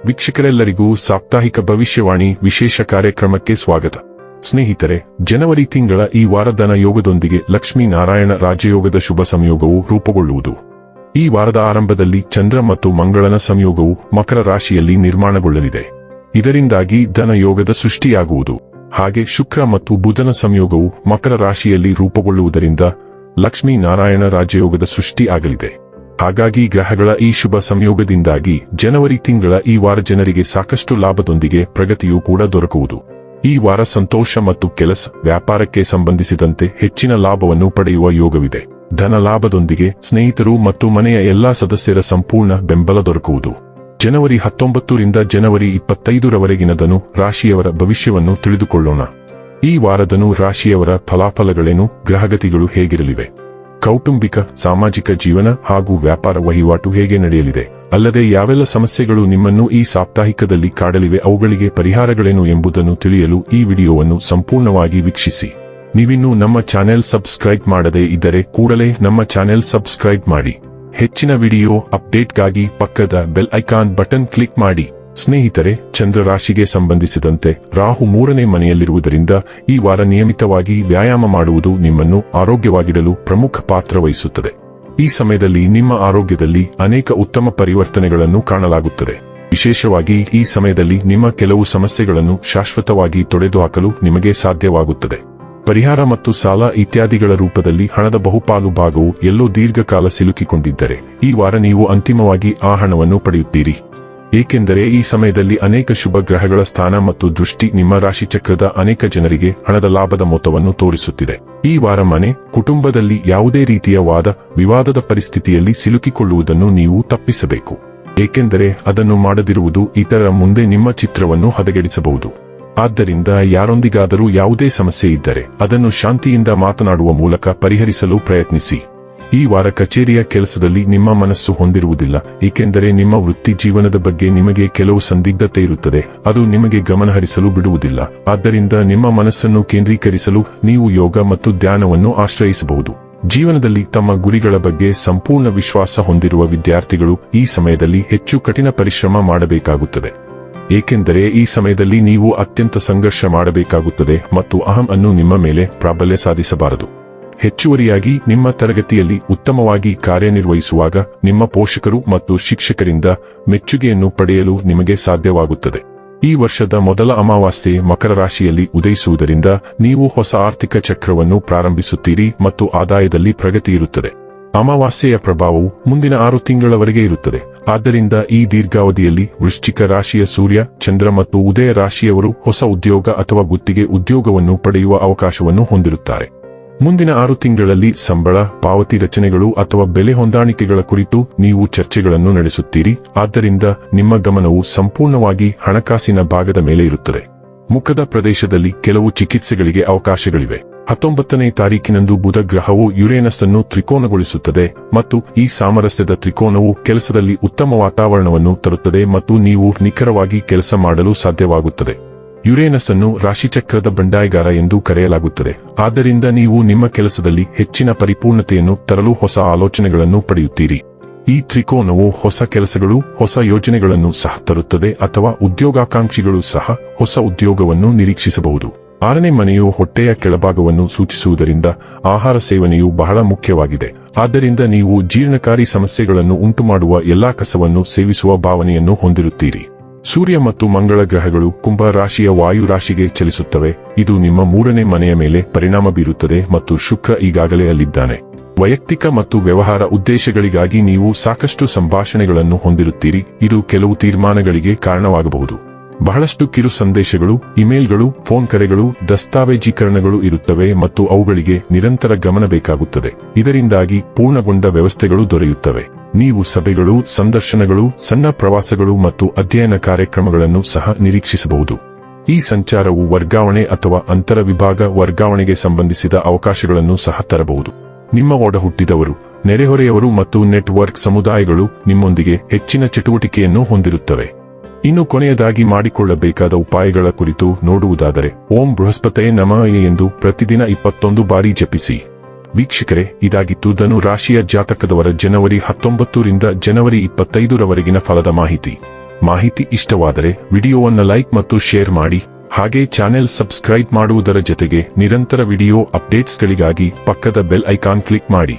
ವೀಕ್ಷಕರೆಲ್ಲರಿಗೂ ಸಾಪ್ತಾಹಿಕ ಭವಿಷ್ಯವಾಣಿ ವಿಶೇಷ ಕಾರ್ಯಕ್ರಮಕ್ಕೆ ಸ್ವಾಗತ. ಸ್ನೇಹಿತರೆ, ಜನವರಿ ತಿಂಗಳ ಈ ವಾರ ಧನ ಯೋಗದೊಂದಿಗೆ ಲಕ್ಷ್ಮೀನಾರಾಯಣ ರಾಜಯೋಗದ ಶುಭ ಸಂಯೋಗವು ರೂಪುಗೊಳ್ಳುವುದು. ಈ ವಾರದ ಆರಂಭದಲ್ಲಿ ಚಂದ್ರ ಮತ್ತು ಮಂಗಳನ ಸಂಯೋಗವು ಮಕರ ರಾಶಿಯಲ್ಲಿ ನಿರ್ಮಾಣಗೊಳ್ಳಲಿದೆ. ಇದರಿಂದಾಗಿ ಧನ ಯೋಗದ ಸೃಷ್ಟಿಯಾಗುವುದು. ಹಾಗೆ ಶುಕ್ರ ಮತ್ತು ಬುಧನ ಸಂಯೋಗವು ಮಕರ ರಾಶಿಯಲ್ಲಿ ರೂಪುಗೊಳ್ಳುವುದರಿಂದ ಲಕ್ಷ್ಮೀನಾರಾಯಣ ರಾಜಯೋಗದ ಸೃಷ್ಟಿ ಆಗಲಿದೆ. ಹಾಗಾಗಿ ಗ್ರಹಗಳ ಈ ಶುಭ ಸಂಯೋಗದಿಂದಾಗಿ ಜನವರಿ ತಿಂಗಳ ಈ ವಾರ ಜನರಿಗೆ ಸಾಕಷ್ಟು ಲಾಭದೊಂದಿಗೆ ಪ್ರಗತಿಯೂ ಕೂಡ ದೊರಕುವುದು. ಈ ವಾರ ಸಂತೋಷ ಮತ್ತು ಕೆಲಸ ವ್ಯಾಪಾರಕ್ಕೆ ಸಂಬಂಧಿಸಿದಂತೆ ಹೆಚ್ಚಿನ ಲಾಭವನ್ನು ಪಡೆಯುವ ಯೋಗವಿದೆ. ಧನ ಲಾಭದೊಂದಿಗೆ ಸ್ನೇಹಿತರು ಮತ್ತು ಮನೆಯ ಎಲ್ಲಾ ಸದಸ್ಯರ ಸಂಪೂರ್ಣ ಬೆಂಬಲ ದೊರಕುವುದು. ಜನವರಿ 19ರಿಂದ ಜನವರಿ 25ರವರೆಗಿನ ಧನು ರಾಶಿಯವರ ಭವಿಷ್ಯವನ್ನು ತಿಳಿದುಕೊಳ್ಳೋಣ. ಈ ವಾರ ಧನು ರಾಶಿಯವರ ಫಲಾಫಲಗಳೇನು, ಗ್ರಹಗತಿಗಳು ಹೇಗಿರಲಿವೆ, ಕೌಟುಂಬಿಕ ಸಾಮಾಜಿಕ ಜೀವನ ಹಾಗೂ ವ್ಯಾಪಾರ ವಹಿವಾಟು ಹೇಗೆ ನಡೆಯಲಿದೆ, ಅಲ್ಲದೆ ಯಾವೆಲ್ಲ ಸಮಸ್ಯೆಗಳು ನಿಮ್ಮನ್ನು ಈ ಸಾಪ್ತಾಹಿಕದಲ್ಲಿ ಕಾಡಲಿವೆ, ಅವುಗಳಿಗೆ ಪರಿಹಾರಗಳೇನು ಎಂಬುದನ್ನು ತಿಳಿಯಲು ಈ ವಿಡಿಯೋವನ್ನು ಸಂಪೂರ್ಣವಾಗಿ ವೀಕ್ಷಿಸಿ. ನೀವಿನ್ನೂ ನಮ್ಮ ಚಾನೆಲ್ ಸಬ್ಸ್ಕ್ರೈಬ್ ಮಾಡದೇ ಇದ್ದರೆ ಕೂಡಲೇ ನಮ್ಮ ಚಾನೆಲ್ ಸಬ್ಸ್ಕ್ರೈಬ್ ಮಾಡಿ. ಹೆಚ್ಚಿನ ವಿಡಿಯೋ ಅಪ್ಡೇಟ್ಗಾಗಿ ಪಕ್ಕದ ಬೆಲ್ ಐಕಾನ್ ಬಟನ್ ಕ್ಲಿಕ್ ಮಾಡಿ. ಸ್ನೇಹಿತರೆ, ಚಂದ್ರ ರಾಶಿಗೆ ಸಂಬಂಧಿಸಿದಂತೆ ರಾಹು 3ನೇ ಮನೆಯಲ್ಲಿರುವುದರಿಂದ ಈ ವಾರ ನಿಯಮಿತವಾಗಿ ವ್ಯಾಯಾಮ ಮಾಡುವುದು ನಿಮ್ಮನ್ನು ಆರೋಗ್ಯವಾಗಿಡಲು ಪ್ರಮುಖ ಪಾತ್ರ ವಹಿಸುತ್ತದೆ. ಈ ಸಮಯದಲ್ಲಿ ನಿಮ್ಮ ಆರೋಗ್ಯದಲ್ಲಿ ಅನೇಕ ಉತ್ತಮ ಪರಿವರ್ತನೆಗಳನ್ನು ಕಾಣಲಾಗುತ್ತದೆ. ವಿಶೇಷವಾಗಿ ಈ ಸಮಯದಲ್ಲಿ ನಿಮ್ಮ ಕೆಲವು ಸಮಸ್ಯೆಗಳನ್ನು ಶಾಶ್ವತವಾಗಿ ತೊಡೆದುಹಾಕಲು ನಿಮಗೆ ಸಾಧ್ಯವಾಗುತ್ತದೆ. ಪರಿಹಾರ ಮತ್ತು ಸಾಲ ಇತ್ಯಾದಿಗಳ ರೂಪದಲ್ಲಿ ಹಣದ ಬಹುಪಾಲು ಭಾಗವು ಎಲ್ಲೋ ದೀರ್ಘಕಾಲ ಸಿಲುಕಿಕೊಂಡಿದ್ದರೆ ಈ ವಾರ ನೀವು ಅಂತಿಮವಾಗಿ ಆ ಹಣವನ್ನು ಪಡೆಯುತ್ತೀರಿ. ಏಕೆಂದರೆ ಈ ಸಮಯದಲ್ಲಿ ಅನೇಕ ಶುಭ ಗ್ರಹಗಳ ಸ್ಥಾನ ಮತ್ತು ದೃಷ್ಟಿ ನಿಮ್ಮ ರಾಶಿಚಕ್ರದ ಅನೇಕ ಜನರಿಗೆ ಹಣದ ಲಾಭದ ಮೊತ್ತವನ್ನು ತೋರಿಸುತ್ತಿದೆ. ಈ ವಾರ ಮನೆ, ಕುಟುಂಬದಲ್ಲಿ ಯಾವುದೇ ರೀತಿಯ ವಾದ ವಿವಾದದ ಪರಿಸ್ಥಿತಿಯಲ್ಲಿ ಸಿಲುಕಿಕೊಳ್ಳುವುದನ್ನು ನೀವು ತಪ್ಪಿಸಬೇಕು. ಏಕೆಂದರೆ ಅದನ್ನು ಮಾಡದಿರುವುದು ಇತರರ ಮುಂದೆ ನಿಮ್ಮ ಚಿತ್ರವನ್ನು ಹದಗೆಡಿಸಬಹುದು. ಆದ್ದರಿಂದ ಯಾರೊಂದಿಗಾದರೂ ಯಾವುದೇ ಸಮಸ್ಯೆ ಇದ್ದರೆ ಅದನ್ನು ಶಾಂತಿಯಿಂದ ಮಾತನಾಡುವ ಮೂಲಕ ಪರಿಹರಿಸಲು ಪ್ರಯತ್ನಿಸಿ. ಈ ವಾರ ಕಚೇರಿಯ ಕೆಲಸದಲ್ಲಿ ನಿಮ್ಮ ಮನಸ್ಸು ಹೊಂದಿರುವುದಿಲ್ಲ, ಏಕೆಂದರೆ ನಿಮ್ಮ ವೃತ್ತಿ ಜೀವನದ ಬಗ್ಗೆ ನಿಮಗೆ ಕೆಲವು ಸಂದಿಗ್ಧತೆ ಇರುತ್ತದೆ. ಅದು ನಿಮಗೆ ಗಮನಹರಿಸಲು ಬಿಡುವುದಿಲ್ಲ. ಆದ್ದರಿಂದ ನಿಮ್ಮ ಮನಸ್ಸನ್ನು ಕೇಂದ್ರೀಕರಿಸಲು ನೀವು ಯೋಗ ಮತ್ತು ಧ್ಯಾನವನ್ನು ಆಶ್ರಯಿಸಬಹುದು. ಜೀವನದಲ್ಲಿ ತಮ್ಮ ಗುರಿಗಳ ಬಗ್ಗೆ ಸಂಪೂರ್ಣ ವಿಶ್ವಾಸ ಹೊಂದಿರುವ ವಿದ್ಯಾರ್ಥಿಗಳು ಈ ಸಮಯದಲ್ಲಿ ಹೆಚ್ಚು ಕಠಿಣ ಪರಿಶ್ರಮ ಮಾಡಬೇಕಾಗುತ್ತದೆ. ಏಕೆಂದರೆ ಈ ಸಮಯದಲ್ಲಿ ನೀವು ಅತ್ಯಂತ ಸಂಘರ್ಷ ಮಾಡಬೇಕಾಗುತ್ತದೆ ಮತ್ತು ಅಹಂ ಅನ್ನು ನಿಮ್ಮ ಮೇಲೆ ಪ್ರಾಬಲ್ಯ ಸಾಧಿಸಬಾರದು. ಹೆಚ್ಚುವರಿಯಾಗಿ ನಿಮ್ಮ ತರಗತಿಯಲ್ಲಿ ಉತ್ತಮವಾಗಿ ಕಾರ್ಯನಿರ್ವಹಿಸುವಾಗ ನಿಮ್ಮ ಪೋಷಕರು ಮತ್ತು ಶಿಕ್ಷಕರಿಂದ ಮೆಚ್ಚುಗೆಯನ್ನು ಪಡೆಯಲು ನಿಮಗೆ ಸಾಧ್ಯವಾಗುತ್ತದೆ. ಈ ವರ್ಷದ ಮೊದಲ ಅಮಾವಾಸ್ಯೆ ಮಕರ ರಾಶಿಯಲ್ಲಿ ಉದಯಿಸುವುದರಿಂದ ನೀವು ಹೊಸ ಆರ್ಥಿಕ ಚಕ್ರವನ್ನು ಪ್ರಾರಂಭಿಸುತ್ತೀರಿ ಮತ್ತು ಆದಾಯದಲ್ಲಿ ಪ್ರಗತಿ ಇರುತ್ತದೆ. ಅಮಾವಾಸ್ಯೆಯ ಪ್ರಭಾವವು ಮುಂದಿನ 6 ತಿಂಗಳವರೆಗೆ ಇರುತ್ತದೆ. ಆದ್ದರಿಂದ ಈ ದೀರ್ಘಾವಧಿಯಲ್ಲಿ ವೃಶ್ಚಿಕ ರಾಶಿಯ ಸೂರ್ಯ, ಚಂದ್ರ ಮತ್ತು ಉದಯ ರಾಶಿಯವರು ಹೊಸ ಉದ್ಯೋಗ ಅಥವಾ ಗುತ್ತಿಗೆ ಉದ್ಯೋಗವನ್ನು ಪಡೆಯುವ ಅವಕಾಶವನ್ನು ಹೊಂದಿರುತ್ತಾರೆ. ಮುಂದಿನ 6 ತಿಂಗಳಲ್ಲಿ ಸಂಬಳ ಪಾವತಿ ರಚನೆಗಳು ಅಥವಾ ಬೆಲೆ ಹೊಂದಾಣಿಕೆಗಳ ಕುರಿತು ನೀವು ಚರ್ಚೆಗಳನ್ನು ನಡೆಸುತ್ತೀರಿ. ಆದ್ದರಿಂದ ನಿಮ್ಮ ಗಮನವು ಸಂಪೂರ್ಣವಾಗಿ ಹಣಕಾಸಿನ ಭಾಗದ ಮೇಲೆ ಇರುತ್ತದೆ. ಮುಖದ ಪ್ರದೇಶದಲ್ಲಿ ಕೆಲವು ಚಿಕಿತ್ಸೆಗಳಿಗೆ ಅವಕಾಶಗಳಿವೆ. 19ನೇ ತಾರೀಕಿನಂದು ಬುಧ ಗ್ರಹವು ಯುರೇನಸ್ ಅನ್ನು ತ್ರಿಕೋನಗೊಳಿಸುತ್ತದೆ ಮತ್ತು ಈ ಸಾಮರಸ್ಯದ ತ್ರಿಕೋನವು ಕೆಲಸದಲ್ಲಿ ಉತ್ತಮ ವಾತಾವರಣವನ್ನು ತರುತ್ತದೆ ಮತ್ತು ನೀವು ನಿಖರವಾಗಿ ಕೆಲಸ ಮಾಡಲು ಸಾಧ್ಯವಾಗುತ್ತದೆ. ಯುರೇನಸ್ ಅನ್ನು ರಾಶಿಚಕ್ರದ ಬಂಡಾಯಗಾರ ಎಂದು ಕರೆಯಲಾಗುತ್ತದೆ. ಆದ್ದರಿಂದ ನೀವು ನಿಮ್ಮ ಕೆಲಸದಲ್ಲಿ ಹೆಚ್ಚಿನ ಪರಿಪೂರ್ಣತೆಯನ್ನು ತರಲು ಹೊಸ ಆಲೋಚನೆಗಳನ್ನು ಪಡೆಯುತ್ತೀರಿ. ಈ ತ್ರಿಕೋನವು ಹೊಸ ಕೆಲಸಗಳು, ಹೊಸ ಯೋಜನೆಗಳನ್ನು ಸಹ ತರುತ್ತದೆ ಅಥವಾ ಉದ್ಯೋಗಾಕಾಂಕ್ಷಿಗಳು ಸಹ ಹೊಸ ಉದ್ಯೋಗವನ್ನು ನಿರೀಕ್ಷಿಸಬಹುದು. 6ನೇ ಮನೆಯು ಹೊಟ್ಟೆಯ ಕೆಳಭಾಗವನ್ನು ಸೂಚಿಸುವುದರಿಂದ ಆಹಾರ ಸೇವನೆಯು ಬಹಳ ಮುಖ್ಯವಾಗಿದೆ. ಆದ್ದರಿಂದ ನೀವು ಜೀರ್ಣಕಾರಿ ಸಮಸ್ಯೆಗಳನ್ನು ಉಂಟುಮಾಡುವ ಎಲ್ಲಾ ಕಸವನ್ನು ಸೇವಿಸುವ ಭಾವನೆಯನ್ನು ಹೊಂದಿರುತ್ತೀರಿ. ಸೂರ್ಯ ಮತ್ತು ಮಂಗಳ ಗ್ರಹಗಳು ಕುಂಭ ರಾಶಿಯ ವಾಯು ರಾಶಿಗೆ ಚಲಿಸುತ್ತವೆ. ಇದು ನಿಮ್ಮ 3ನೇ ಮನೆಯ ಮೇಲೆ ಪರಿಣಾಮ ಬೀರುತ್ತದೆ ಮತ್ತು ಶುಕ್ರ ಈಗಾಗಲೇ ಅಲ್ಲಿದ್ದಾನೆ. ವೈಯಕ್ತಿಕ ಮತ್ತು ವ್ಯವಹಾರ ಉದ್ದೇಶಗಳಿಗಾಗಿ ನೀವು ಸಾಕಷ್ಟು ಸಂಭಾಷಣೆಗಳನ್ನು ಹೊಂದಿರುತ್ತೀರಿ. ಇದು ಕೆಲವು ತೀರ್ಮಾನಗಳಿಗೆ ಕಾರಣವಾಗಬಹುದು. ಬಹಳಷ್ಟು ಕಿರು ಸಂದೇಶಗಳು, ಇಮೇಲ್ಗಳು, ಫೋನ್ ಕರೆಗಳು, ದಸ್ತಾವೇಜೀಕರಣಗಳು ಇರುತ್ತವೆ ಮತ್ತು ಅವುಗಳಿಗೆ ನಿರಂತರ ಗಮನ ಬೇಕಾಗುತ್ತದೆ. ಇದರಿಂದಾಗಿ ಪೂರ್ಣಗೊಂಡ ವ್ಯವಸ್ಥೆಗಳು ದೊರೆಯುತ್ತವೆ. ನೀವು ಸಭೆಗಳು, ಸಂದರ್ಶನಗಳು, ಸಣ್ಣ ಪ್ರವಾಸಗಳು ಮತ್ತು ಅಧ್ಯಯನ ಕಾರ್ಯಕ್ರಮಗಳನ್ನು ಸಹ ನಿರೀಕ್ಷಿಸಬಹುದು. ಈ ಸಂಚಾರವು ವರ್ಗಾವಣೆ ಅಥವಾ ಅಂತರ ವಿಭಾಗ ವರ್ಗಾವಣೆಗೆ ಸಂಬಂಧಿಸಿದ ಅವಕಾಶಗಳನ್ನು ಸಹ ತರಬಹುದು. ನಿಮ್ಮ ಒಡ ಹುಟ್ಟಿದವರು, ನೆರೆಹೊರೆಯವರು ಮತ್ತು ನೆಟ್ವರ್ಕ್ ಸಮುದಾಯಗಳು ನಿಮ್ಮೊಂದಿಗೆ ಹೆಚ್ಚಿನ ಚಟುವಟಿಕೆಯನ್ನು ಹೊಂದಿರುತ್ತವೆ. ಇನ್ನು ಕೊನೆಯದಾಗಿ ಮಾಡಿಕೊಳ್ಳಬೇಕಾದ ಉಪಾಯಗಳ ಕುರಿತು ನೋಡುವುದಾದರೆ, ಓಂ ಬೃಹಸ್ಪತಯೇ ನಮಃ ಎಂದು ಪ್ರತಿದಿನ 21 ಬಾರಿ ಜಪಿಸಿ. ವೀಕ್ಷಕರೇ, ಇದಾಗಿತ್ತು ಧನು ರಾಶಿಯ ಜಾತಕದವರ ಜನವರಿ 19ರಿಂದ ಜನವರಿ 25ರವರೆಗಿನ ಫಲದ ಮಾಹಿತಿ. ಮಾಹಿತಿ ಇಷ್ಟವಾದರೆ ವಿಡಿಯೋವನ್ನು ಲೈಕ್ ಮತ್ತು ಶೇರ್ ಮಾಡಿ. ಹಾಗೆ ಚಾನೆಲ್ ಸಬ್ಸ್ಕ್ರೈಬ್ ಮಾಡುವುದರ ಜೊತೆಗೆ ನಿರಂತರ ವಿಡಿಯೋ ಅಪ್ಡೇಟ್ಸ್ಗಳಿಗಾಗಿ ಪಕ್ಕದ ಬೆಲ್ ಐಕಾನ್ ಕ್ಲಿಕ್ ಮಾಡಿ.